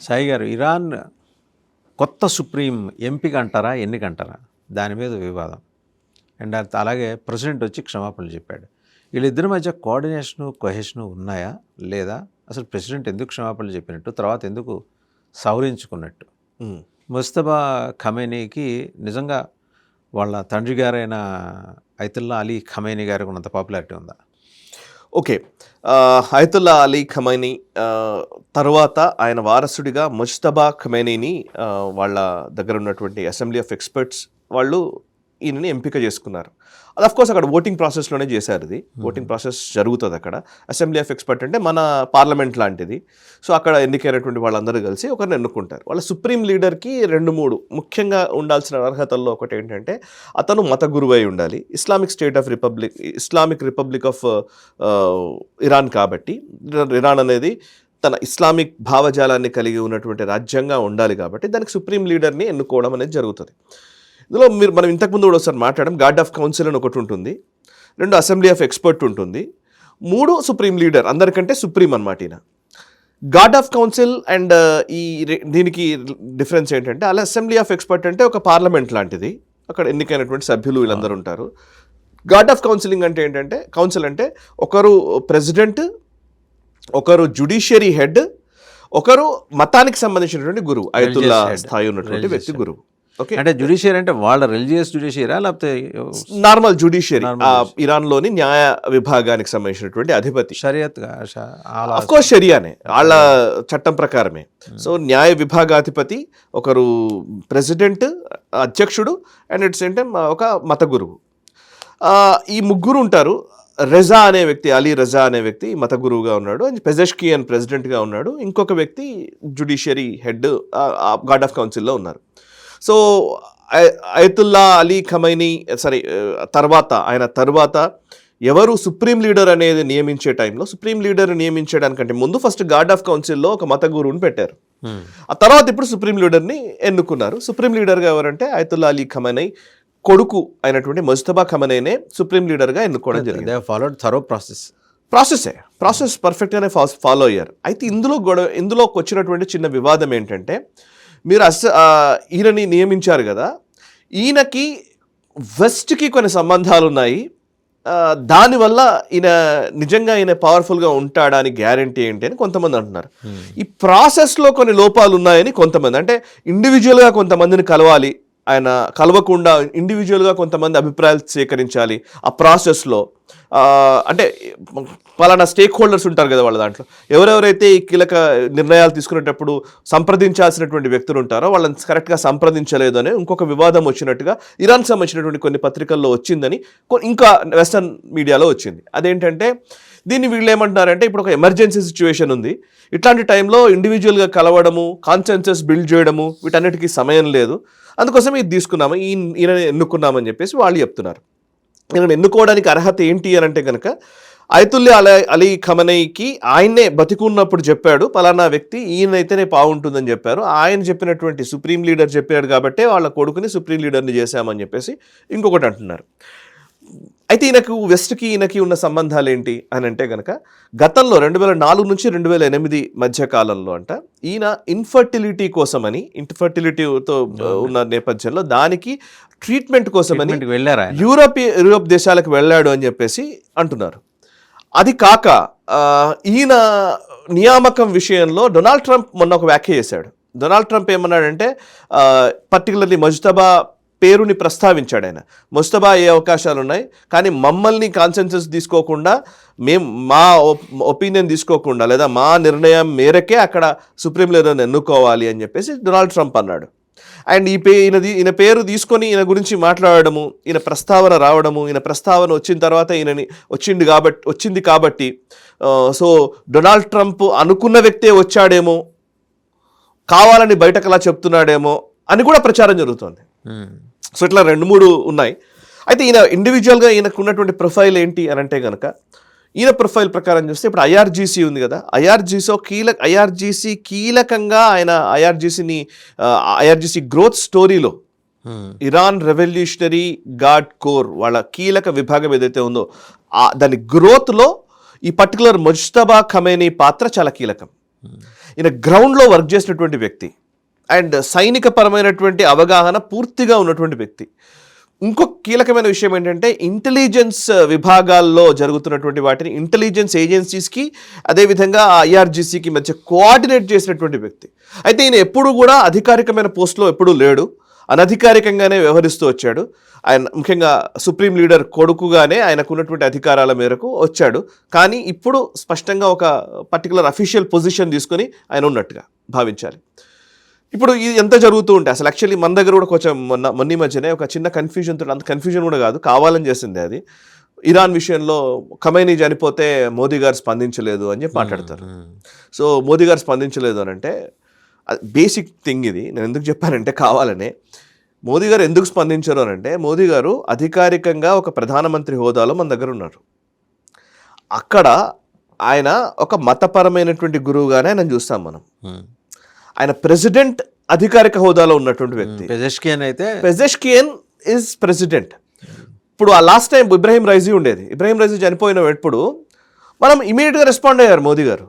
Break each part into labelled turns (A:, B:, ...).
A: సాయి గారు, ఇరాన్ కొత్త సుప్రీం ఎంపిక అంటారా, ఎన్నికంటారా? దాని మీద వివాదం. అండ్ అలాగే ప్రెసిడెంట్ వచ్చి క్షమాపణలు చెప్పాడు. వీళ్ళిద్దరి మధ్య కోఆర్డినేషను, కొహెషను ఉన్నాయా లేదా? అసలు ప్రెసిడెంట్ ఎందుకు క్షమాపణలు చెప్పినట్టు, తర్వాత ఎందుకు సవరించుకున్నట్టు? ముస్తఫా ఖమేనీకి నిజంగా వాళ్ళ తండ్రి గారైన అయతుల్లా అలీ ఖమేనీ గారికి ఉన్నంత పాపులారిటీ ఉందా?
B: ఓకే, అయతుల్లా అలీ ఖమేనీ తర్వాత ఆయన వారసుడిగా ముజ్తబా ఖమేనీని వాళ్ళ దగ్గర ఉన్నటువంటి అసెంబ్లీ ఆఫ్ ఎక్స్పర్ట్స్ వాళ్ళు ఈయనని ఎంపిక చేసుకున్నారు. అది అఫ్కోర్స్ అక్కడ ఓటింగ్ ప్రాసెస్లోనే చేశారు. ఇది ఓటింగ్ ప్రాసెస్ జరుగుతుంది అక్కడ. అసెంబ్లీ ఆఫ్ ఎక్స్పర్ట్ అంటే మన పార్లమెంట్ లాంటిది. సో అక్కడ ఎన్నికైనటువంటి వాళ్ళందరూ కలిసి ఒకరిని ఎన్నుకుంటారు. వాళ్ళ సుప్రీం లీడర్కి 2-3 ముఖ్యంగా ఉండాల్సిన అర్హతల్లో ఒకటి ఏంటంటే అతను మత గురువై ఉండాలి. ఇస్లామిక్ రిపబ్లిక్ ఆఫ్ ఇరాన్ కాబట్టి, ఇరాన్ అనేది తన ఇస్లామిక్ భావజాలాన్ని కలిగి ఉన్నటువంటి రాజ్యంగా ఉండాలి కాబట్టి దానికి సుప్రీం లీడర్ని ఎన్నుకోవడం అనేది జరుగుతుంది. ఇందులో మనం ఇంతకుముందు కూడా ఒకసారి మాట్లాడడం, గార్డ్ ఆఫ్ కౌన్సిల్ అని ఒకటి ఉంటుంది, 2 అసెంబ్లీ ఆఫ్ ఎక్స్పర్ట్ ఉంటుంది, 3 సుప్రీం లీడర్, అందరికంటే సుప్రీం అన్నమాట ఈయన. గార్డ్ ఆఫ్ కౌన్సిల్ అండ్ దీనికి డిఫరెన్స్ ఏంటంటే, అలా అసెంబ్లీ ఆఫ్ ఎక్స్పర్ట్ అంటే ఒక పార్లమెంట్ లాంటిది, అక్కడ ఎన్నికైనటువంటి సభ్యులు వీళ్ళందరూ ఉంటారు. గార్డ్ ఆఫ్ కౌన్సిలింగ్ అంటే ఏంటంటే, కౌన్సిల్ అంటే ఒకరు ప్రెసిడెంట్, ఒకరు జ్యుడిషియరీ హెడ్, ఒకరు మతానికి సంబంధించినటువంటి గురువు, అయతుల్లా స్థాయి ఉన్నటువంటి వ్యక్తి గురువు.
A: ఓకే, అంటే జ్యుడిషియరీ అంటే వాళ్ళ రిలీజియస్ జ్యుడిషియరా లేకపోతే
B: నార్మల్ జ్యుడిషియరీ? ఇరాన్లోని న్యాయ విభాగానికి సంబంధించినటువంటి అధిపతి.
A: షరియత్
B: అఫ్కోర్స్ షరియానే, వాళ్ళ చట్టం ప్రకారమే. సో న్యాయ విభాగాధిపతి, ఒకరు ప్రెసిడెంట్, అధ్యక్షుడు, అండ్ ఇట్స్ ఏంటంటే ఒక మత గురువు. ఈ ముగ్గురు ఉంటారు. రెజా అనే వ్యక్తి, అలీ రెజా అనే వ్యక్తి మత గురువుగా ఉన్నాడు, అండ్ పెజెష్కియన్ ప్రెసిడెంట్గా ఉన్నాడు. ఇంకొక వ్యక్తి జ్యుడిషియరీ హెడ్, గార్డ్ ఆఫ్ కౌన్సిల్లో ఉన్నారు. సో అయతుల్లా అలీ ఖమైనీ ఆయన తర్వాత ఎవరు సుప్రీం లీడర్ అనేది నియమించే టైంలో, సుప్రీం లీడర్ నియమించడానికంటే ముందు ఫస్ట్ గార్డ్ ఆఫ్ కౌన్సిల్లో ఒక మత గురువుని పెట్టారు. ఆ తర్వాత ఇప్పుడు సుప్రీం లీడర్ని ఎన్నుకున్నారు. సుప్రీం లీడర్గా ఎవరంటే అయతుల్లా అలీ ఖమైనీ కొడుకు అయినటువంటి ముజ్తబా ఖమనేనే సుప్రీం లీడర్గా ఎన్నుకోవడం జరిగింది. ప్రాసెస్ పర్ఫెక్ట్గానే ఫాలో అయ్యారు. అయితే ఇందులోకి వచ్చినటువంటి చిన్న వివాదం ఏంటంటే, మీరు ఈయనని నియమించారు కదా, ఈయనకి వెస్ట్కి కొన్ని సంబంధాలు ఉన్నాయి, దానివల్ల నిజంగా ఈయన పవర్ఫుల్గా ఉంటాడని గ్యారంటీ ఏంటి అని కొంతమంది అంటున్నారు. ఈ ప్రాసెస్లో కొన్ని లోపాలు ఉన్నాయని కొంతమంది, అంటే ఇండివిజువల్గా కొంతమందిని కలవాలి, ఆయన కలవకుండా ఇండివిజువల్గా కొంతమంది అభిప్రాయాలు సేకరించాలి ఆ ప్రాసెస్లో. అంటే పలానా స్టేక్ హోల్డర్స్ ఉంటారు కదా వాళ్ళ దాంట్లో, ఎవరెవరైతే ఈ కీలక నిర్ణయాలు తీసుకునేటప్పుడు సంప్రదించాల్సినటువంటి వ్యక్తులు ఉంటారో వాళ్ళని కరెక్ట్గా సంప్రదించలేదు అని ఇంకొక వివాదం వచ్చినట్టుగా ఇరాన్ సంబంధించినటువంటి కొన్ని పత్రికల్లో వచ్చిందని, ఇంకా వెస్టర్న్ మీడియాలో వచ్చింది. అదేంటంటే, దీన్ని వీళ్ళు ఏమంటున్నారంటే, ఇప్పుడు ఒక ఎమర్జెన్సీ సిచ్యువేషన్ ఉంది, ఇట్లాంటి టైంలో ఇండివిజువల్గా కలవడము, కాన్సెన్సస్ బిల్డ్ చేయడము, వీటన్నిటికీ సమయం లేదు, అందుకోసం ఇది తీసుకున్నాము, ఈయన ఎన్నుకున్నామని చెప్పేసి వాళ్ళు చెప్తున్నారు. ఈయన ఎన్నుకోవడానికి అర్హత ఏంటి అని అంటే కనుక, అయతుల్లా అలీ ఖమనేయికి ఆయన్నే బతికున్నప్పుడు చెప్పాడు, పలానా వ్యక్తి ఈయనైతేనే బాగుంటుందని చెప్పారు. ఆయన చెప్పినటువంటి సుప్రీం లీడర్ చెప్పాడు కాబట్టి వాళ్ళ కొడుకుని సుప్రీం లీడర్ని చేశామని చెప్పేసి ఇంకొకటి అంటున్నారు. అయితే ఈయనకి ఉన్న సంబంధాలు ఏంటి అని అంటే కనుక, గతంలో 2004 నుంచి 2008 మధ్య కాలంలో అంట ఈయన ఇన్ఫర్టిలిటీతో ఉన్న నేపథ్యంలో దానికి ట్రీట్మెంట్ కోసమని
A: వెళ్ళారా,
B: యూరోప్ దేశాలకు వెళ్ళాడు అని చెప్పేసి అంటున్నారు. అది కాక ఈయన నియామకం విషయంలో డొనాల్డ్ ట్రంప్ మొన్న ఒక వ్యాఖ్య చేశాడు. డొనాల్డ్ ట్రంప్ ఏమన్నాడంటే, పర్టికులర్లీ ముజ్తబా పేరుని ప్రస్తావించాడు. ఆయన ముజ్తబా ఏ అవకాశాలు ఉన్నాయి, కానీ మమ్మల్ని కాన్సెన్సస్ తీసుకోకుండా, మా ఒపీనియన్ తీసుకోకుండా, లేదా మా నిర్ణయం మేరకే అక్కడ సుప్రీం లీడర్ని ఎన్నుకోవాలి అని చెప్పేసి డొనాల్డ్ ట్రంప్ అన్నాడు. అండ్ ఈయన పేరు తీసుకొని ఈయన గురించి మాట్లాడడము, ఈయన ప్రస్తావన రావడము, ఈయన ప్రస్తావన వచ్చిన తర్వాత వచ్చింది కాబట్టి సో డొనాల్డ్ ట్రంప్ అనుకున్న వ్యక్తే వచ్చాడేమో, కావాలని బయటకలా చెప్తున్నాడేమో అని కూడా ప్రచారం జరుగుతోంది. సో ఇట్లా 2-3 ఉన్నాయి. అయితే ఈయన ఇండివిజువల్గా ఈయనకు ఉన్నటువంటి ప్రొఫైల్ ఏంటి అని అంటే కనుక, ఈయన ప్రొఫైల్ ప్రకారం చూస్తే ఇప్పుడు ఐఆర్జీసీ ఉంది కదా, ఐఆర్జీసీ కీలకంగా ఆయన ఐఆర్జీసీ గ్రోత్ స్టోరీలో ఇరాన్ రెవల్యూషనరీ గార్డ్ కోర్ వాళ్ళ కీలక విభాగం ఏదైతే ఉందో దాని గ్రోత్లో ఈ పర్టికులర్ ముజ్తబా ఖమేనీ పాత్ర చాలా కీలకం. ఈయన గ్రౌండ్లో వర్క్ చేసినటువంటి వ్యక్తి అండ్ సైనిక పరమైనటువంటి అవగాహన పూర్తిగా ఉన్నటువంటి వ్యక్తి. ఇంకొక కీలకమైన విషయం ఏంటంటే ఇంటెలిజెన్స్ విభాగాల్లో జరుగుతున్నటువంటి వాటిని ఇంటెలిజెన్స్ ఏజెన్సీస్కి అదేవిధంగా ఐఆర్జీసీకి మధ్య కోఆర్డినేట్ చేసినటువంటి వ్యక్తి. అయితే ఈయన ఎప్పుడు కూడా అధికారికమైన పోస్ట్లో ఎప్పుడూ లేడు, అనధికారికంగానే వ్యవహరిస్తూ వచ్చాడు. ఆయన ముఖ్యంగా సుప్రీం లీడర్ కొడుకుగానే ఆయనకు ఉన్నటువంటి అధికారాల మేరకు వచ్చాడు. కానీ ఇప్పుడు స్పష్టంగా ఒక పర్టికులర్ అఫీషియల్ పొజిషన్ తీసుకొని ఆయన ఉన్నట్టుగా భావించాలి. ఇప్పుడు ఇది ఎంత జరుగుతూ ఉంటే అసలు యాక్చువల్లీ మన దగ్గర కూడా కొంచెం మొన్న మధ్యనే ఒక చిన్న కన్ఫ్యూజన్తో, అంత కన్ఫ్యూజన్ కూడా కాదు, కావాలని చేసింది అది. ఇరాన్ విషయంలో ఖమైనీ చనిపోతే మోదీ గారు స్పందించలేదు అని చెప్పి మాట్లాడతారు. సో మోదీ గారు స్పందించలేదు అని అంటే బేసిక్ థింగ్ ఇది. నేను ఎందుకు చెప్పానంటే కావాలనే మోదీ గారు ఎందుకు స్పందించారు అని అంటే, మోదీ గారు అధికారికంగా ఒక ప్రధానమంత్రి హోదాలో మన దగ్గర ఉన్నారు. అక్కడ ఆయన ఒక మతపరమైనటువంటి గురువుగానే ఆయన చూస్తాం మనం. ఆయన ప్రెసిడెంట్ అధికారిక హోదాలో ఉన్నటువంటి వ్యక్తి. Pezeshkian is president. ఇప్పుడు ఆ లాస్ట్ టైం ఇబ్రాహీం రైజీ ఉండేది. ఇబ్రాహీం రైజీ చనిపోయినప్పుడు మనం ఇమీడియట్గా రెస్పాండ్ అయ్యారు మోదీ గారు.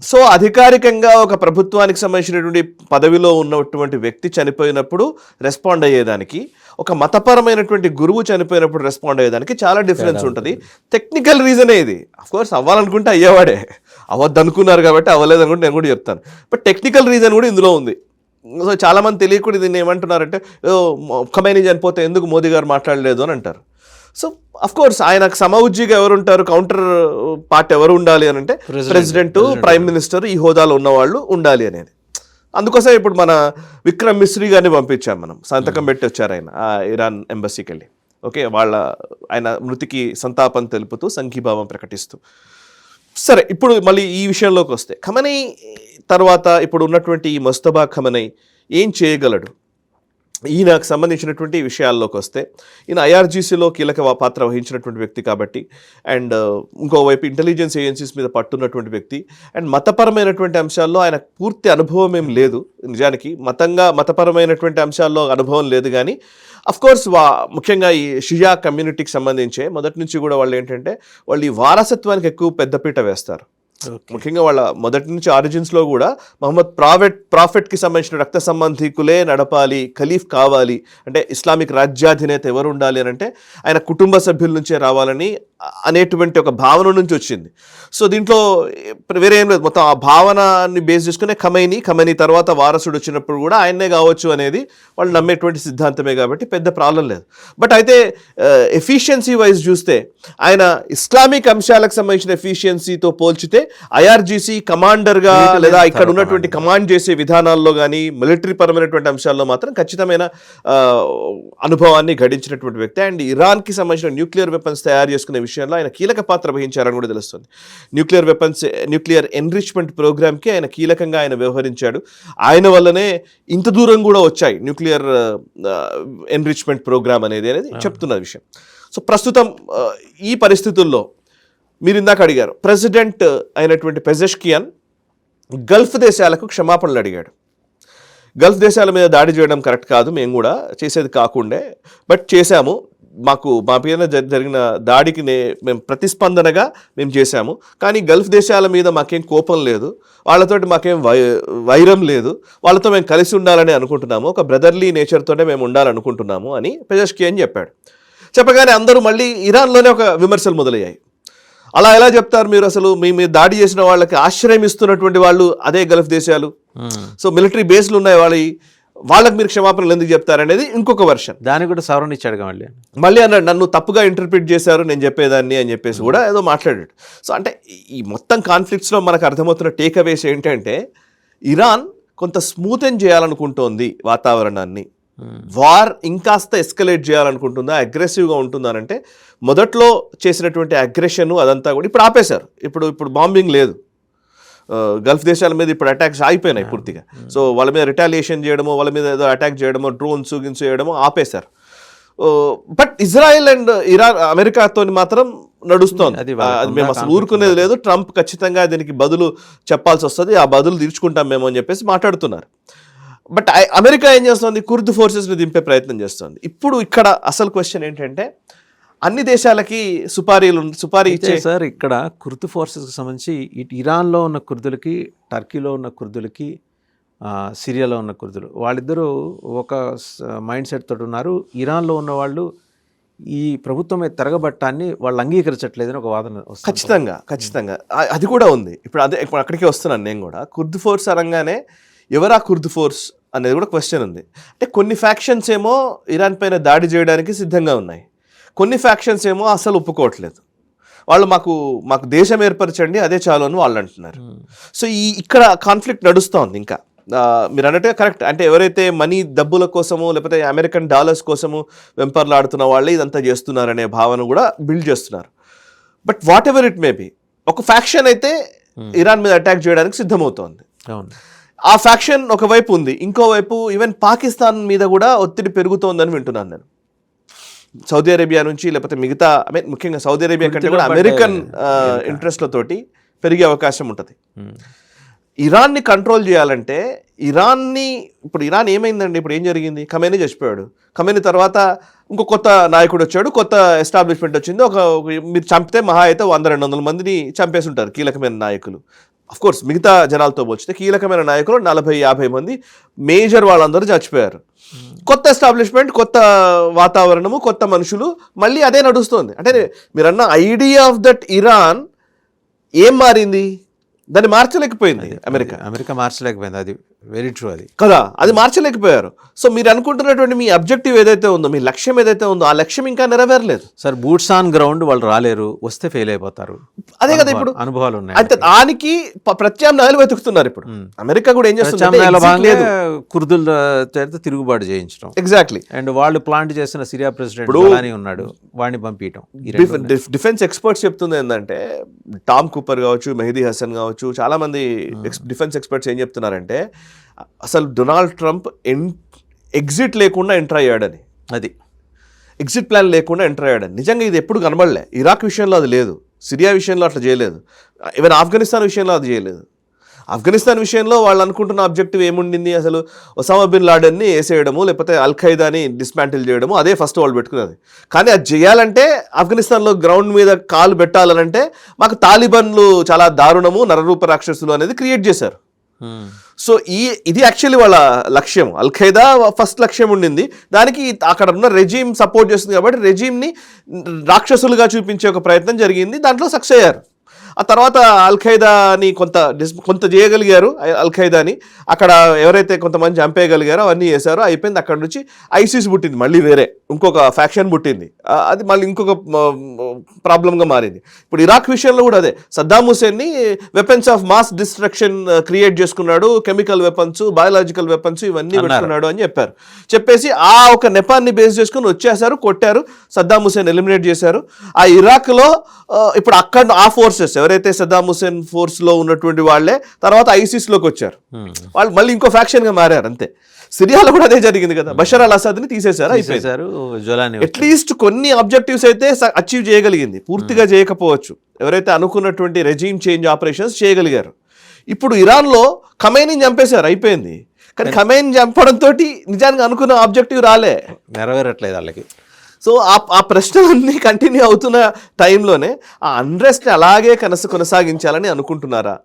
B: సో అధికారికంగా ఒక ప్రభుత్వానికి సంబంధించినటువంటి పదవిలో ఉన్నటువంటి వ్యక్తి చనిపోయినప్పుడు రెస్పాండ్ అయ్యేదానికి, ఒక మతపరమైనటువంటి గురువు చనిపోయినప్పుడు రెస్పాండ్ అయ్యేదానికి చాలా డిఫరెన్స్ ఉంటుంది. టెక్నికల్ రీజనే ఇది. అఫ్కోర్స్ అవ్వాలనుకుంటే అయ్యేవాడే, అవద్దు అనుకున్నారు కాబట్టి అవ్వలేదు అనుకుంటే నేను కూడా చెప్తాను. బట్ టెక్నికల్ రీజన్ కూడా ఇందులో ఉంది. సో చాలామంది తెలియకుండా దీన్ని ఏమంటున్నారంటే, ఖమైనీ చనిపోతే ఎందుకు మోదీ గారు మాట్లాడలేదు అని అంటారు. సో అఫ్కోర్స్ ఆయనకు సమవుజ్జిగా ఎవరు ఉంటారు, కౌంటర్ పార్ట్ ఎవరు ఉండాలి అని అంటే ప్రెసిడెంట్, ప్రైమ్ మినిస్టర్, ఈ హోదాలో ఉన్నవాళ్ళు ఉండాలి అనేది. అందుకోసం ఇప్పుడు మన విక్రమ్ మిశ్రీ గారిని పంపించాం మనం, సంతకం పెట్టి వచ్చారు ఆయన ఇరాన్ ఎంబసీకి వెళ్ళి. ఓకే, ఆయన మృతికి సంతాపం తెలుపుతూ సంఘీభావం ప్రకటిస్తూ. సరే, ఇప్పుడు మళ్ళీ ఈ విషయంలోకి వస్తే ఖమనీ తర్వాత ఇప్పుడు ఉన్నటువంటి ఈ ముస్తఫా ఖమనీ ఏం చేయగలడు? ఈయనకు సంబంధించినటువంటి విషయాల్లోకి వస్తే, ఈయన ఐఆర్జీసీలో కీలక పాత్ర వహించినటువంటి వ్యక్తి కాబట్టి, అండ్ ఇంకోవైపు ఇంటెలిజెన్స్ ఏజెన్సీస్ మీద పట్టున్నటువంటి వ్యక్తి, అండ్ మతపరమైనటువంటి అంశాల్లో ఆయన పూర్తి అనుభవం ఏం లేదు. నిజానికి మతపరమైనటువంటి అంశాల్లో అనుభవం లేదు. కానీ అఫ్కోర్స్ ముఖ్యంగా ఈ షియా కమ్యూనిటీకి సంబంధించే మొదటి నుంచి కూడా వాళ్ళు ఏంటంటే వాళ్ళు ఈ వారసత్వానికి ఎక్కువ పెద్దపీట వేస్తారు. ముఖ్యంగా వాళ్ళ మొదటి నుంచి ఆరిజిన్స్లో కూడా మహమ్మద్ ప్రాఫెట్కి సంబంధించిన రక్త సంబంధికులే నడపాలి, ఖలీఫ్ కావాలి అంటే ఇస్లామిక్ రాజ్యాధినేత ఎవరు ఉండాలి అని అంటే ఆయన కుటుంబ సభ్యుల నుంచే రావాలని అనేటువంటి ఒక భావన నుంచి వచ్చింది. సో దీంట్లో వేరే ఏం లేదు, మొత్తం ఆ భావనని బేస్ చేసుకునే ఖమైనీ తర్వాత వారసుడు వచ్చినప్పుడు కూడా ఆయన్నే కావచ్చు అనేది వాళ్ళు నమ్మేటువంటి సిద్ధాంతమే కాబట్టి పెద్ద ప్రాబ్లం లేదు. బట్ అయితే ఎఫిషియన్సీ వైజ్ చూస్తే ఆయన ఇస్లామిక్ అంశాలకు సంబంధించిన ఎఫిషియన్సీతో పోల్చితే ఐఆర్జీసీ కమాండర్గా లేదా ఇక్కడ ఉన్నటువంటి కమాండ్ చేసే విధానాల్లో కానీ మిలిటరీ పరమైనటువంటి అంశాల్లో మాత్రం ఖచ్చితమైన అనుభవాన్ని గడించినటువంటి వ్యక్తి. అండ్ ఇరాన్కి సంబంధించిన న్యూక్లియర్ వెపన్స్ తయారు చేసుకునే విషయంలో ఆయన కీలక పాత్ర వహించారని కూడా తెలుస్తుంది. న్యూక్లియర్ ఎన్రిచ్మెంట్ ప్రోగ్రామ్కి ఆయన కీలకంగా ఆయన వ్యవహరించాడు. ఆయన వల్లనే ఇంత దూరం కూడా వచ్చాయి న్యూక్లియర్ ఎన్రిచ్మెంట్ ప్రోగ్రామ్ అనేది చెప్తున్న విషయం. సో ప్రస్తుతం ఈ పరిస్థితుల్లో మీరు ఇందాక అడిగారు, ప్రెసిడెంట్ అయినటువంటి పెజెష్కియన్ గల్ఫ్ దేశాలకు క్షమాపణలు అడిగాడు. గల్ఫ్ దేశాల మీద దాడి చేయడం కరెక్ట్ కాదు, మేము కూడా చేసేది కాకుండే, బట్ చేశాము. మా పైన జరిగిన దాడికి మేము ప్రతిస్పందనగా మేము చేశాము. కానీ గల్ఫ్ దేశాల మీద మాకేం కోపం లేదు, వాళ్ళతోటి మాకేం వైరం లేదు, వాళ్ళతో మేము కలిసి ఉండాలని అనుకుంటున్నాము, ఒక బ్రదర్లీ నేచర్తోనే మేము ఉండాలనుకుంటున్నాము అని పెజెష్కియన్ చెప్పాడు. చెప్పగానే అందరూ మళ్ళీ ఇరాన్లోనే ఒక విమర్శలు మొదలయ్యాయి. అలా ఎలా చెప్తారు మీరు, అసలు మీ మీద దాడి చేసిన వాళ్ళకి ఆశ్రయం ఇస్తున్నటువంటి వాళ్ళు అదే గల్ఫ్ దేశాలు, సో మిలిటరీ బేస్లు ఉన్నాయి వాళ్ళకి మీరు క్షమాపణలు ఎందుకు చెప్తారనేది ఇంకొక వర్షన్.
A: దానికి కూడా సవరణ ఇచ్చాడు
B: మళ్ళీ అన్నాడు, నన్ను తప్పుగా ఇంటర్ప్రిట్ చేశారు నేను చెప్పేదాన్ని అని చెప్పేసి కూడా ఏదో మాట్లాడాడు. సో అంటే ఈ మొత్తం కాన్ఫ్లిక్ట్స్లో మనకు అర్థమవుతున్న టేక్అవేస్ ఏంటంటే ఇరాన్ కొంత స్మూతెన్ చేయాలనుకుంటోంది వాతావరణాన్ని, వార్ ఇంకాస్త ఎస్కలేట్ చేయాలనుకుంటుందా, అగ్రెసివ్గా ఉంటుందా అంటే మొదట్లో చేసినటువంటి అగ్రెషన్ అదంతా కూడా ఇప్పుడు ఆపేశారు. ఇప్పుడు బాంబింగ్ లేదు గల్ఫ్ దేశాల మీద, ఇప్పుడు అటాక్స్ ఆగిపోయినాయి పూర్తిగా. సో వాళ్ళ మీద రిటాలియేషన్ చేయడమో, వాళ్ళ మీద ఏదో అటాక్ చేయడమో, డ్రోన్స్ చేయడమో ఆపేశారు. బట్ ఇజ్రాయెల్ అండ్ ఇరాన్ అమెరికాతో మాత్రం నడుస్తోంది. అది మేము అసలు ఊరుకునేది లేదు, ట్రంప్ ఖచ్చితంగా దీనికి బదులు చెప్పాల్సి వస్తుంది, ఆ బదులు తీర్చుకుంటాం మేము అని చెప్పేసి మాట్లాడుతున్నారు. బట్ అమెరికా ఏం చేస్తుంది, కుర్ద్ ఫోర్సెస్ని దింపే ప్రయత్నం చేస్తుంది. ఇప్పుడు ఇక్కడ అసలు క్వశ్చన్ ఏంటంటే అన్ని దేశాలకి సుపారీ ఇచ్చే
A: సార్ ఇక్కడ కుర్దు ఫోర్సెస్కి సంబంధించి ఇటు ఇరాన్లో ఉన్న కుర్దులకి, టర్కీలో ఉన్న కుర్దులకి, సిరియాలో ఉన్న కుర్దులు వాళ్ళిద్దరూ ఒక మైండ్ సెట్ తోటి ఉన్నారు. ఇరాన్లో ఉన్న వాళ్ళు ఈ ప్రభుత్వం మీద తిరగబట్టాన్ని వాళ్ళు అంగీకరించట్లేదని ఒక వాదన వస్తుంది.
B: ఖచ్చితంగా అది కూడా ఉంది. ఇప్పుడు అక్కడికే వస్తున్నాను నేను కూడా. కుర్దు ఫోర్స్ అనగానే ఎవరా కుర్దు ఫోర్స్ అనేది కూడా క్వశ్చన్ ఉంది. అంటే కొన్ని ఫ్యాక్షన్స్ ఏమో ఇరాన్ పైన దాడి చేయడానికి సిద్ధంగా ఉన్నాయి, కొన్ని ఫ్యాక్షన్స్ ఏమో అసలు ఒప్పుకోవట్లేదు. వాళ్ళు మాకు దేశం ఏర్పరచండి అదే చాలు అని వాళ్ళు అంటున్నారు. సో ఇక్కడ కాన్ఫ్లిక్ట్ నడుస్తోంది ఇంకా. మీరు అన్నట్టుగా కరెక్ట్. అంటే ఎవరైతే మనీ డబ్బుల కోసము లేకపోతే అమెరికన్ డాలర్స్ కోసము వెంపర్లాడుతున్న వాళ్ళే ఇదంతా చేస్తున్నారనే భావన కూడా బిల్డ్ చేస్తున్నారు. But what ever it may be, ఒక ఫ్యాక్షన్ అయితే ఇరాన్ మీద అటాక్ చేయడానికి సిద్ధమవుతోంది. ఆ ఫ్యాక్షన్ ఒకవైపు ఉంది, ఇంకోవైపు ఈవెన్ పాకిస్తాన్ మీద కూడా ఒత్తిడి పెరుగుతోందని వింటున్నాను నేను. సౌదీ అరేబియా నుంచి లేకపోతే మిగతా ముఖ్యంగా సౌదీ అరేబియా కంటే కూడా అమెరికన్ ఇంట్రెస్ట్లతోటి పెరిగే అవకాశం ఉంటుంది. ఇరాన్ని కంట్రోల్ చేయాలంటే ఇప్పుడు ఇరాన్ ఏమైందండి, ఇప్పుడు ఏం జరిగింది? ఖమేనీ చచ్చిపోయాడు. ఖమేనీ తర్వాత ఇంకో కొత్త నాయకుడు వచ్చాడు, కొత్త ఎస్టాబ్లిష్మెంట్ వచ్చింది. మీరు చంపితే మహా అయితే 100-200 మందిని చంపేసి ఉంటారు కీలకమైన నాయకులు. కోర్స్ మిగతా జనాలతో పోల్చితే కీలకమైన నాయకులు 40-50 మంది మేజర్ వాళ్ళందరూ చచ్చిపోయారు. కొత్త ఎస్టాబ్లిష్మెంట్, కొత్త వాతావరణము, కొత్త మనుషులు, మళ్ళీ అదే నడుస్తుంది. అంటే మీరన్న ఐడియా ఆఫ్ దట్ ఇరాన్ ఏం మారింది? దాన్ని మార్చలేకపోయింది
A: అమెరికా మార్చలేకపోయింది. అది వెరీ ట్రూ అది
B: కదా, అది మార్చలేకపోయారు. సో మీరు అనుకుంటున్నటువంటి మీ అబ్జెక్టివ్ ఏదైతే ఉందో, మీ లక్ష్యం ఏదైతే ఉందో, ఆ లక్ష్యం ఇంకా నెరవేరలేదు
A: సార్. బూట్స్ ఆన్ గ్రౌండ్ వాళ్ళు రాలేరు, వస్తే ఫెయిల్ అయిపోతారు.
B: అదే కదా ఇప్పుడు
A: అనుభవాలు ఉన్నాయి.
B: అంటే దానికి ప్రత్యామ్నాయాలు వెతుకుతున్నారు. ఇప్పుడు అమెరికా కూడా ఏం చేస్తుంది,
A: కుర్దుల చేత తిరుగుబాటు చేయించడం.
B: ఎగ్జాక్ట్లీ.
A: అండ్ వాళ్ళు ప్లాంట్ చేసిన సిరియా ప్రెసిడెంట్ ఉన్నాడు, వాడిని పంపించడం.
B: డిఫెన్స్ ఎక్స్పర్ట్స్ చెప్తుంది ఏంటంటే, టామ్ కూపర్ కావచ్చు, మెహదీ హసన్ కావచ్చు, చాలా మంది డిఫెన్స్ ఎక్స్పర్ట్స్ ఏం చెప్తున్నారంటే, అసలు డొనాల్డ్ ట్రంప్ ఎగ్జిట్ లేకుండా ఎంటర్ అయ్యాడని, అది ఎగ్జిట్ ప్లాన్ లేకుండా ఎంటర్ అయ్యాడని. నిజంగా ఇది ఎప్పుడు కనబడలే. ఇరాక్ విషయంలో అది లేదు, సిరియా విషయంలో అట్లా చేయలేదు, ఈవెన్ ఆఫ్ఘనిస్తాన్ విషయంలో అది చేయలేదు. ఆఫ్ఘనిస్తాన్ విషయంలో వాళ్ళు అనుకుంటున్న ఆబ్జెక్టివ్ ఏముండింది? అసలు ఒసామా బిన్ లాడెన్ని వేసేయడము, లేకపోతే అల్ ఖైదాని డిస్మాంటిల్ చేయడము, అదే ఫస్ట్ వాళ్ళు పెట్టుకున్నది. కానీ అది చేయాలంటే ఆఫ్ఘనిస్తాన్లో గ్రౌండ్ మీద కాలు పెట్టాలనంటే మాకు తాలిబాన్లు చాలా దారుణము, నరరూప రాక్షసులు అనేది క్రియేట్ చేశారు. సో ఇది యాక్చువల్లీ వాళ్ళ లక్ష్యం. అల్ ఖైదా ఫస్ట్ లక్ష్యం ఉండింది, దానికి అక్కడ ఉన్న రెజీమ్ సపోర్ట్ చేస్తుంది కాబట్టి రెజీమ్ని రాక్షసులుగా చూపించే ఒక ప్రయత్నం జరిగింది, దాంట్లో సక్సెస్ అయ్యారు. ఆ తర్వాత అల్ ఖైదాని కొంత చేయగలిగారు. అల్ ఖైదాని అక్కడ ఎవరైతే కొంతమంది చంపేయగలిగారో అవన్నీ చేశారో, అయిపోయింది. అక్కడ నుంచి ఐసిస్ పుట్టింది, మళ్ళీ వేరే ఇంకొక ఫ్యాక్షన్ పుట్టింది, అది మళ్ళీ ఇంకొక ప్రాబ్లంగా మారింది. ఇప్పుడు ఇరాక్ విషయంలో కూడా అదే. సద్దాం హుసేన్ని weapons of mass destruction create చేసుకున్నాడు, కెమికల్ వెపన్స్, బయాలజికల్ వెపన్స్ ఇవన్నీ పెట్టుకున్నాడు అని చెప్పేసి ఆ ఒక నెపాన్ని బేస్ చేసుకుని వచ్చేసారు, కొట్టారు, సద్దాం హుసేన్ ఎలిమినేట్ చేశారు. ఆ ఇరాక్లో ఇప్పుడు అక్కడ ఆ ఫోర్సెస్ ఎవరైతే సద్దాం హుసేన్ ఫోర్స్లో ఉన్నటువంటి వాళ్ళే తర్వాత ఐసిస్లోకి వచ్చారు. వాళ్ళు మళ్ళీ ఇంకో ఫ్యాక్షన్గా మారారు అంతే. సిరియాలో కూడా అదే జరిగింది కదా, బషర్ అల్ అసాద్ని తీసేశారు, అయిపోయారు. అట్లీస్ట్ కొన్ని ఆబ్జెక్టివ్స్ అయితే అచీవ్ చేయగలిగింది, పూర్తిగా చేయకపోవచ్చు. ఎవరైతే అనుకున్నటువంటి రెజీమ్ చేంజ్ ఆపరేషన్స్ చేయగలిగారు. ఇప్పుడు ఇరాన్లో ఖమేనీని చంపేశారు, అయిపోయింది. కానీ ఖమేనీ చంపడంతో నిజానికి అనుకున్న ఆబ్జెక్టివ్
A: నెరవేరట్లేదు వాళ్ళకి.
B: సో ఆ ప్రశ్నలన్నీ కంటిన్యూ అవుతున్న టైంలోనే ఆ అన్రెస్ట్ని అలాగే కొనసాగించాలని అనుకుంటున్నారా?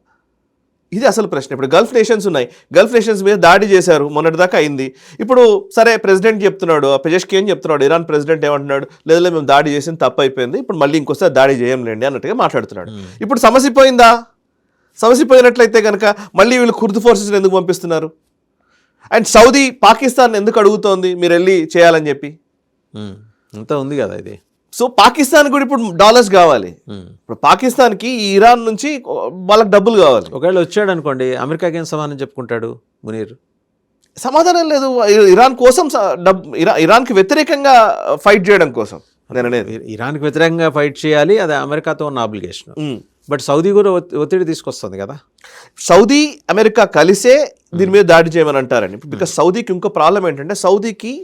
B: ఇది అసలు ప్రశ్న. ఇప్పుడు గల్ఫ్ నేషన్స్ ఉన్నాయి, గల్ఫ్ నేషన్స్ మీద దాడి చేశారు, మొన్నటిదాకా అయింది. ఇప్పుడు సరే ప్రెసిడెంట్ చెప్తున్నాడు, పెజెష్కియన్ చెప్తున్నాడు, ఇరాన్ ప్రెసిడెంట్ ఏమంటున్నాడు, లేదా మేము దాడి చేసింది తప్పు అయిపోయింది, ఇప్పుడు మళ్ళీ ఇంకోసారి దాడి చేయంలేండి అన్నట్టుగా మాట్లాడుతున్నాడు. ఇప్పుడు సమస్య పోయిందా? సమస్య పోయినట్లయితే కనుక మళ్ళీ వీళ్ళు కుర్దు ఫోర్సెస్ని ఎందుకు పంపిస్తున్నారు? అండ్ సౌదీ పాకిస్తాన్ ఎందుకు అడుగుతోంది మీరు వెళ్ళి చేయాలని చెప్పి?
A: అంతా ఉంది కదా ఇది.
B: సో పాకిస్తాన్ కూడా ఇప్పుడు డాలర్స్ కావాలి. ఇప్పుడు పాకిస్తాన్కి ఈ ఇరాన్ నుంచి వాళ్ళకి డబ్బులు కావాలి.
A: ఒకవేళ వచ్చాడు అనుకోండి, అమెరికాకి ఏం సమాధానం చెప్పుకుంటాడు మునీర్?
B: సమాధానం లేదు. ఇరాన్ కోసం ఇరాన్కి వ్యతిరేకంగా ఫైట్ చేయడం కోసం నేను అనేది.
A: ఇరాన్కి వ్యతిరేకంగా ఫైట్ చేయాలి, అది అమెరికాతో ఉన్న ఆబ్లిగేషన్. బట్ సౌదీ కూడా ఒత్తిడి తీసుకొస్తుంది కదా.
B: సౌదీ అమెరికా కలిసే దీని మీద దాడి చేయమని అంటారని. బికాస్ సౌదీకి ఇంకో ప్రాబ్లం ఏంటంటే, సౌదీకి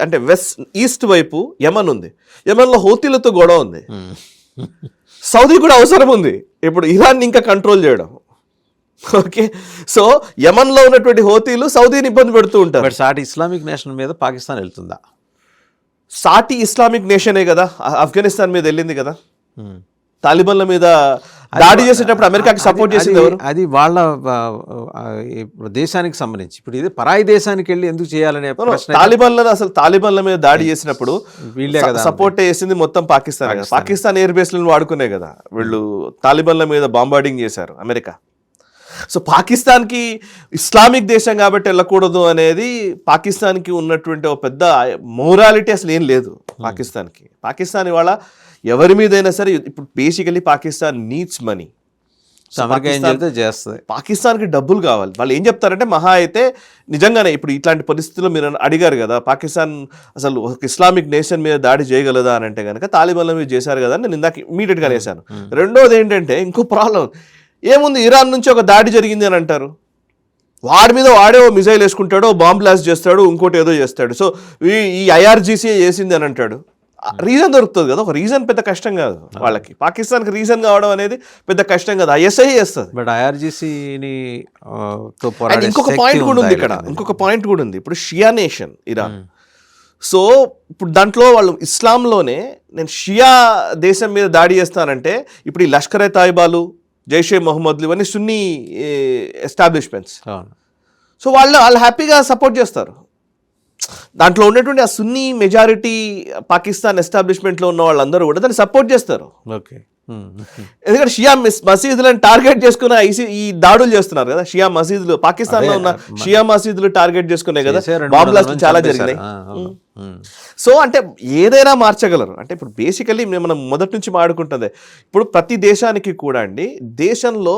B: అంటే ఈస్ట్ వైపు యమన్ ఉంది, యమన్లో హౌతీలతో గొడవ ఉంది. సౌదీ కూడా అవసరం ఉంది ఇప్పుడు ఇరాన్ ఇంకా కంట్రోల్ చేయడం. ఓకే, సో యమన్లో ఉన్నటువంటి హౌతీలు సౌదీని ఇబ్బంది పెడుతూ ఉంటారు.
A: బట్ సాటి ఇస్లామిక్ నేషన్ మీద పాకిస్తాన్ వెళ్తుందా?
B: సాటి ఇస్లామిక్ నేషనే కదా ఆఫ్ఘనిస్తాన్ మీద వెళ్ళింది కదా, తాలిబాన్ల మీద దాడి చేసేటప్పుడు అమెరికాకి సపోర్ట్ చేసింది ఎవరు?
A: అది వాళ్ళ దేశానికి సంబంధించి. ఇప్పుడు ఇది పరాయి దేశానికి వెళ్ళి ఎందుకు చేయాలనే ప్రశ్న.
B: తాలిబాన్ల మీద దాడి చేసినప్పుడు
A: వీళ్ళే కదా
B: సపోర్ట్ చేసింది మొత్తం పాకిస్తాన్ కదా. పాకిస్తాన్ ఎయిర్ బేస్లను వాడుకునే కదా వీళ్ళు తాలిబాన్ల మీద బాంబార్డింగ్ చేశారు అమెరికా. సో పాకిస్తాన్కి ఇస్లామిక్ దేశం కాబట్టి వెళ్ళకూడదు అనేది పాకిస్తాన్కి ఉన్నటువంటి ఒక పెద్ద మోరాలిటీ అసలు ఏం లేదు పాకిస్తాన్కి. పాకిస్తాన్ ఇవాళ ఎవరి మీదైనా సరే ఇప్పుడు బేసికలీ పాకిస్తాన్ నీడ్స్ మనీ. పాకిస్తాన్కి డబ్బులు కావాలి. వాళ్ళు ఏం చెప్తారంటే మహా అయితే నిజంగానే ఇప్పుడు ఇట్లాంటి పరిస్థితుల్లో మీరు అడిగారు కదా పాకిస్తాన్ అసలు ఒక ఇస్లామిక్ నేషన్ మీద దాడి చేయగలదా అని అంటే కనుక తాలిబాన్ల మీద చేశారు కదా అని నేను ఇందాక ఇమీడియట్గా వేశాను. రెండోది ఏంటంటే ఇంకో ప్రాబ్లం ఏముంది, ఇరాన్ నుంచి ఒక దాడి జరిగింది అని అంటారు, వాడి మీద వాడే ఓ మిజైల్ వేసుకుంటాడు, బాంబ్ బ్లాస్ట్ చేస్తాడు, ఇంకోటి ఏదో చేస్తాడు. సో ఈ IRGC చేసింది అని అంటాడు. రీజన్ దొరుకుతుంది కదా, ఒక రీజన్ పెద్ద కష్టం కాదు వాళ్ళకి. పాకిస్తాన్కి రీజన్ కావడం అనేది పెద్ద కష్టం కాదు, ISI చేస్తుంది.
A: బట్ IRGCని
B: ఇంకొక పాయింట్ కూడా ఉంది ఇక్కడ, ఇంకొక పాయింట్ కూడా ఉంది. ఇప్పుడు షియా నేషన్ ఇరాన్. సో ఇప్పుడు దాంట్లో వాళ్ళు ఇస్లాంలోనే నేను షియా దేశం మీద దాడి చేస్తానంటే ఇప్పుడు ఈ లష్కర్-ఏ తాయిబాలు, జైషే మొహమ్మద్లు ఇవన్నీ సున్నీ ఎస్టాబ్లిష్మెంట్స్. సో వాళ్ళు హ్యాపీగా సపోర్ట్ చేస్తారు. దాంట్లో ఉన్నటువంటి ఆ సున్నీ మెజారిటీ పాకిస్తాన్ ఎస్టాబ్లిష్మెంట్లో ఉన్న వాళ్ళందరూ కూడా దాన్ని సపోర్ట్ చేస్తారు.
A: ఓకే,
B: ఎందుకంటే షియా మసీదులను టార్గెట్ చేసుకుని ఈ దాడులు చేస్తున్నారు కదా. షియా మసీదులు పాకిస్తాన్లో ఉన్న షియా మసీదులు టార్గెట్ చేసుకునే కదా బాంబ్ బ్లాస్ట్ చాలా జరిగినాయి. సో అంటే ఏదైనా మార్చగలరు. అంటే ఇప్పుడు బేసికలీ మనం మొదటి నుంచి మాట్లాడుకుంటుంది ఇప్పుడు ప్రతి దేశానికి కూడా అండి, దేశంలో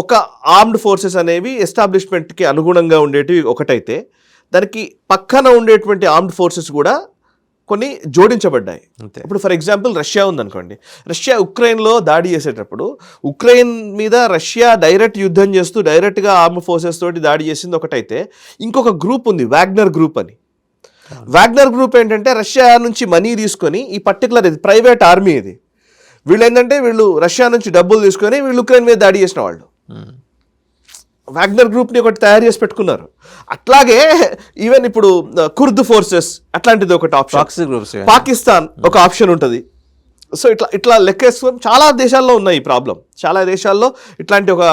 B: ఒక ఆర్మ్డ్ ఫోర్సెస్ అనేవి ఎస్టాబ్లిష్మెంట్కి అనుగుణంగా ఉండేటివి ఒకటైతే దానికి పక్కన ఉండేటువంటి ఆర్మ్డ్ ఫోర్సెస్ కూడా కొన్ని జోడించబడ్డాయి. ఇప్పుడు ఫర్ ఎగ్జాంపుల్ రష్యా ఉందనుకోండి, రష్యా ఉక్రెయిన్లో దాడి చేసేటప్పుడు ఉక్రెయిన్ మీద రష్యా డైరెక్ట్ యుద్ధం చేస్తూ డైరెక్ట్గా ఆర్మ్ ఫోర్సెస్ తోటి దాడి చేసింది ఒకటైతే, ఇంకొక గ్రూప్ ఉంది వాగ్నర్ గ్రూప్ అని. వాగ్నర్ గ్రూప్ ఏంటంటే రష్యా నుంచి మనీ తీసుకొని ఈ పర్టికులర్ ఇది ప్రైవేట్ ఆర్మీ ఇది, వీళ్ళు ఏంటంటే వీళ్ళు రష్యా నుంచి డబ్బులు తీసుకొని వీళ్ళు ఉక్రెయిన్ మీద దాడి చేసిన వాళ్ళు. వాగ్నర్ గ్రూప్ని ఒకటి తయారు చేసి పెట్టుకున్నారు. అట్లాగే ఈవెన్ ఇప్పుడు కుర్ద్ ఫోర్సెస్ అట్లాంటిది ఒకటి ఆప్షన్, పాకిస్తాన్ ఒక ఆప్షన్ ఉంటుంది. సో ఇట్లా లెక్కేసుకొని చాలా దేశాల్లో ఉన్నాయి ఈ ప్రాబ్లం. చాలా దేశాల్లో ఇట్లాంటి ఒక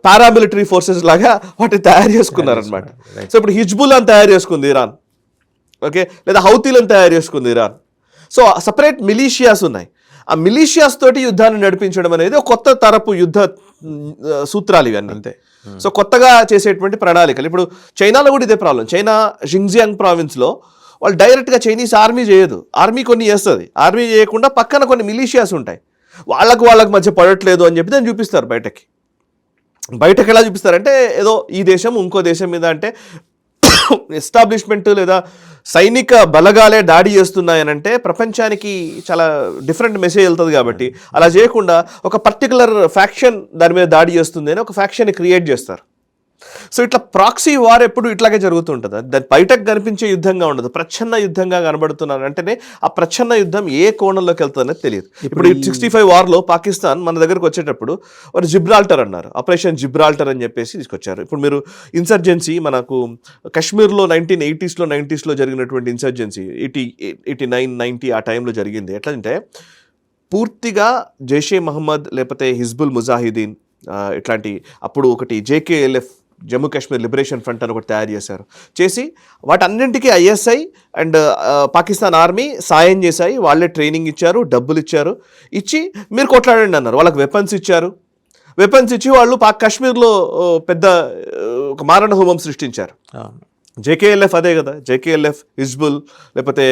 B: పారామిలిటరీ ఫోర్సెస్ లాగా వాటిని తయారు చేసుకున్నారు అనమాట. సో ఇప్పుడు హిజ్బుల్లాని తయారు చేసుకుంది ఇరాన్, ఓకే, లేదా హౌతీలను తయారు చేసుకుంది ఇరాన్. సో సపరేట్ మిలీషియాస్ ఉన్నాయి. ఆ మిలీషియాస్ తోటి యుద్ధాన్ని నడిపించడం అనేది ఒక కొత్త తరపు యుద్ధ సూత్రాలు ఇవన్నీ. అంతే. సో కొత్తగా చేసేటువంటి ప్రణాళికలు. ఇప్పుడు చైనాలో కూడా ఇదే ప్రాబ్లం. చైనా షింగ్జియాంగ్ ప్రావిన్స్లో వాళ్ళు డైరెక్ట్గా చైనీస్ ఆర్మీ చేయదు, ఆర్మీ కొన్ని చేస్తుంది. ఆర్మీ చేయకుండా పక్కన కొన్ని మిలీషియాస్ ఉంటాయి, వాళ్ళకు మధ్య పడట్లేదు అని చెప్పి దాన్ని చూపిస్తారు బయటకి. బయటకు ఎలా చూపిస్తారంటే ఏదో ఈ దేశం ఇంకో దేశం మీద అంటే ఎస్టాబ్లిష్మెంట్ లేదా సైనిక బలగాలే దాడి చేస్తున్నాయనంటే ప్రపంచానికి చాలా డిఫరెంట్ మెసేజ్ వెళ్తుంది. కాబట్టి అలా చేయకుండా ఒక పర్టికులర్ ఫ్యాక్షన్ దాని మీద దాడి చేస్తుంది అని ఒక ఫ్యాక్షన్ క్రియేట్ చేస్తారు. సో ఇట్లా ప్రాక్సీ వార్ ఎప్పుడు ఇట్లాగే జరుగుతుంటుంది. దాని బయటకు కనిపించే యుద్ధంగా ఉండదు, ప్రచ్ఛన్న యుద్ధంగా కనబడుతున్నారు. అంటేనే ఆ ప్రచ్ఛన్న యుద్ధం ఏ కోణంలోకి వెళ్తుందనేది తెలియదు. ఇప్పుడు 65 వార్లో పాకిస్తాన్ మన దగ్గరకు వచ్చేటప్పుడు వారు జిబ్రాల్టర్ అన్నారు, ఆపరేషన్ జిబ్రాల్టర్ అని చెప్పేసి తీసుకొచ్చారు. ఇప్పుడు మీరు ఇన్సర్జెన్సీ మనకు కాశ్మీర్లో 1980s-90s జరిగినటువంటి ఇన్సర్జెన్సీ 89, 90 ఆ టైంలో జరిగింది. ఎట్లా అంటే పూర్తిగా జైషే మహమ్మద్ లేకపోతే హిజ్బుల్ ముజాహిదీన్ ఇట్లాంటి అప్పుడు ఒకటి JKLF Jammu Kashmir liberation front అని ఒకటి తయారు చేశారు. చేసి వాటన్నింటికీ ISI అండ్ పాకిస్తాన్ ఆర్మీ సాయం చేశాయి. వాళ్ళే ట్రైనింగ్ ఇచ్చారు, డబ్బులు ఇచ్చారు, ఇచ్చి మీరు కొట్లాడండి అన్నారు. వాళ్ళకి వెపన్స్ ఇచ్చారు. వెపన్స్ ఇచ్చి వాళ్ళు కాశ్మీర్లో పెద్ద ఒక మారణ హోమం సృష్టించారు. JKLF అదే కదా, JKLF, హిజ్బుల్ లేకపోతే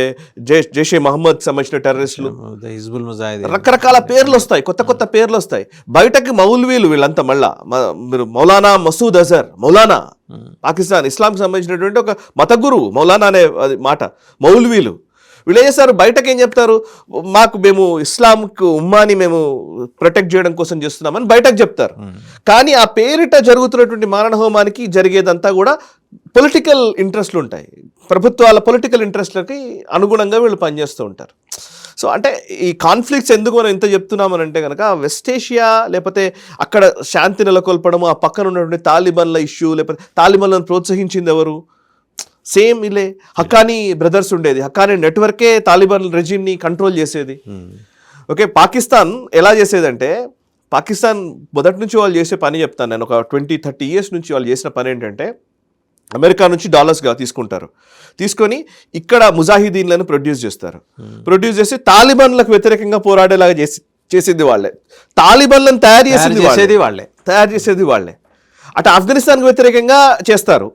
B: జైషే మహమ్మద్ సంబంధించిన టెర్రరిస్టులు,
A: హిజ్బుల్ ముజాహిదీన్,
B: రకరకాల పేర్లు వస్తాయి, కొత్త పేర్లు వస్తాయి. బయటకి మౌల్వీలు వీళ్ళంతా మళ్ళా మీరు మౌలానా మసూద్ అజర్, మౌలానా పాకిస్తాన్ ఇస్లాంకి సంబంధించినటువంటి ఒక మత గురువు మౌలానా అనే మాట, మౌల్వీలు వీళ్ళు ఏం చేస్తారు, బయటకు ఏం చెప్తారు, మేము ఇస్లాంకు ఉమ్మాని మేము ప్రొటెక్ట్ చేయడం కోసం చేస్తున్నామని బయటకు చెప్తారు. కానీ ఆ పేరిట జరుగుతున్నటువంటి మారణ హోమానికి జరిగేదంతా కూడా పొలిటికల్ ఇంట్రెస్ట్లు ఉంటాయి. ప్రభుత్వాల పొలిటికల్ ఇంట్రెస్ట్లకి అనుగుణంగా వీళ్ళు పనిచేస్తూ ఉంటారు. సో అంటే ఈ కాన్ఫ్లిక్ట్స్ ఎందుకు మనం ఇంత చెప్తున్నామని అంటే కనుక వెస్ట్ ఏషియా లేకపోతే అక్కడ శాంతి నెలకొల్పడము, ఆ పక్కన ఉన్నటువంటి తాలిబాన్ల ఇష్యూ, లేకపోతే తాలిబాన్లను ప్రోత్సహించింది ఎవరు, సేమ్ ఇలే హక్కానీ బ్రదర్స్ ఉండేది. హక్కానీ నెట్వర్కే తాలిబాన్ రెజిమ్ని కంట్రోల్ చేసేది. ఓకే, పాకిస్తాన్ ఎలా చేసేదంటే, పాకిస్తాన్ మొదటి నుంచి వాళ్ళు చేసే పని చెప్తాను నేను, ఒక 20-30 ఇయర్స్ నుంచి వాళ్ళు చేసిన పని ఏంటంటే, అమెరికా నుంచి డాలర్స్గా తీసుకుంటారు, తీసుకొని ఇక్కడ ముజాహిదీన్లను ప్రొడ్యూస్ చేస్తారు. ప్రొడ్యూస్ చేసి తాలిబాన్లకు వ్యతిరేకంగా పోరాడేలాగా చేసేది వాళ్ళే. తాలిబాన్లను తయారు చేసేది వాళ్ళే. అటు ఆఫ్ఘనిస్తాన్కి వ్యతిరేకంగా చేస్తారు,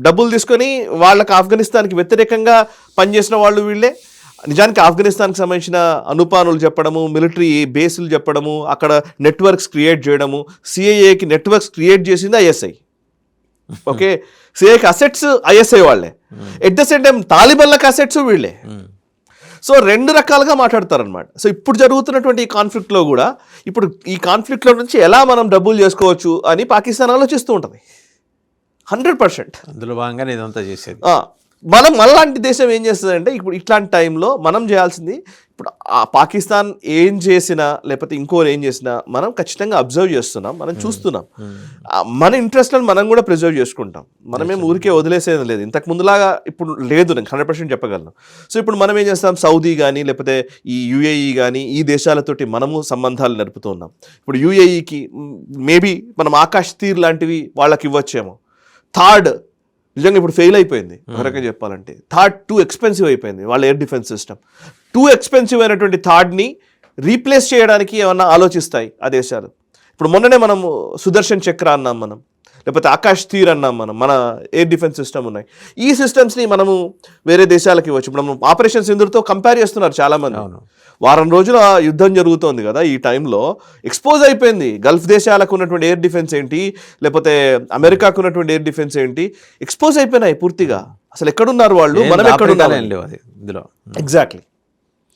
B: డబ్బులు తీసుకొని వాళ్ళకి ఆఫ్ఘనిస్తాన్కి వ్యతిరేకంగా పనిచేసిన వాళ్ళు వీళ్ళే. నిజానికి ఆఫ్ఘనిస్తాన్కి సంబంధించిన అనుపానులు చెప్పడము, మిలిటరీ బేసులు చెప్పడము, అక్కడ నెట్వర్క్స్ క్రియేట్ చేయడము, సిఐఏకి నెట్వర్క్స్ క్రియేట్ చేసింది ఐఎస్ఐ. ఓకే, సిఐకి అసెట్స్ ఐఎస్ఐ వాళ్ళే, ఎట్ ద సేమ్ టైం తాలిబాన్లకు అసెట్స్ వీళ్ళే. సో రెండు రకాలుగా మాట్లాడతారనమాట. సో ఇప్పుడు జరుగుతున్నటువంటి ఈ కాన్ఫ్లిక్ట్లో కూడా, ఇప్పుడు ఈ కాన్ఫ్లిక్ట్లో నుంచి ఎలా మనం డబ్బులు చేసుకోవచ్చు అని పాకిస్తాన్ ఆలోచిస్తూ ఉంటుంది 100%.
A: అందులో భాగంగానే ఇదంతా చేసేది.
B: మనం మనలాంటి దేశం ఏం చేస్తుందంటే, ఇప్పుడు ఇట్లాంటి టైంలో మనం చేయాల్సింది, ఇప్పుడు ఆ పాకిస్తాన్ ఏం చేసినా లేకపోతే ఇంకోరు ఏం చేసినా మనం ఖచ్చితంగా అబ్జర్వ్ చేస్తున్నాం, మనం చూస్తున్నాం. మన ఇంట్రెస్ట్లను మనం కూడా ప్రిజర్వ్ చేసుకుంటాం. మనమేం ఊరికే వదిలేసేది లేదు, ఇంతకు ముందులాగా ఇప్పుడు లేదు, నేను 100% చెప్పగలను. సో ఇప్పుడు మనం ఏం చేస్తాం, సౌదీ కానీ లేకపోతే ఈ యుఏఈ కానీ ఈ దేశాలతోటి మనము సంబంధాలు నడుపుతూ ఉన్నాం. ఇప్పుడు యుఏఈకి మేబీ మనం ఆకాశ్ తీర్ లాంటివి వాళ్ళకి ఇవ్వచ్చేమో. థర్డ్ నిజంగా ఇప్పుడు ఫెయిల్ అయిపోయింది ఒక రకంగా చెప్పాలంటే. థర్డ్ టూ ఎక్స్పెన్సివ్ అయిపోయింది వాళ్ళ air defence system. Too expensive అయినటువంటి థర్డ్ని రీప్లేస్ చేయడానికి ఏమన్నా ఆలోచిస్తాయి ఆ దేశాలు. ఇప్పుడు మొన్ననే మనం సుదర్శన్ చక్ర అన్నాం మనం, లేకపోతే ఆకాశ్ తీర్ అన్నాం మనం, మన ఎయిర్ డిఫెన్స్ సిస్టమ్ ఉన్నాయి. ఈ సిస్టమ్స్ని మనము వేరే దేశాలకు ఇవ్వచ్చు. ఇప్పుడు మనం ఆపరేషన్ సింధూర్తో కంపేర్ చేస్తున్నారు చాలామంది. వారం రోజుల యుద్ధం జరుగుతోంది కదా, ఈ టైంలో ఎక్స్పోజ్ అయిపోయింది గల్ఫ్ దేశాలకు ఉన్నటువంటి ఎయిర్ డిఫెన్స్ ఏంటి, లేకపోతే అమెరికాకు ఉన్నటువంటి ఎయిర్ డిఫెన్స్ ఏంటి, ఎక్స్పోజ్ అయిపోయినాయి పూర్తిగా. అసలు ఎక్కడున్నారు వాళ్ళు, మనం ఎక్కడున్నాం.
A: ఇందులో
B: ఎగ్జాక్ట్లీ.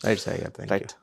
A: రైట్ సాయి గారు, థాంక్యూ.
B: రైట్.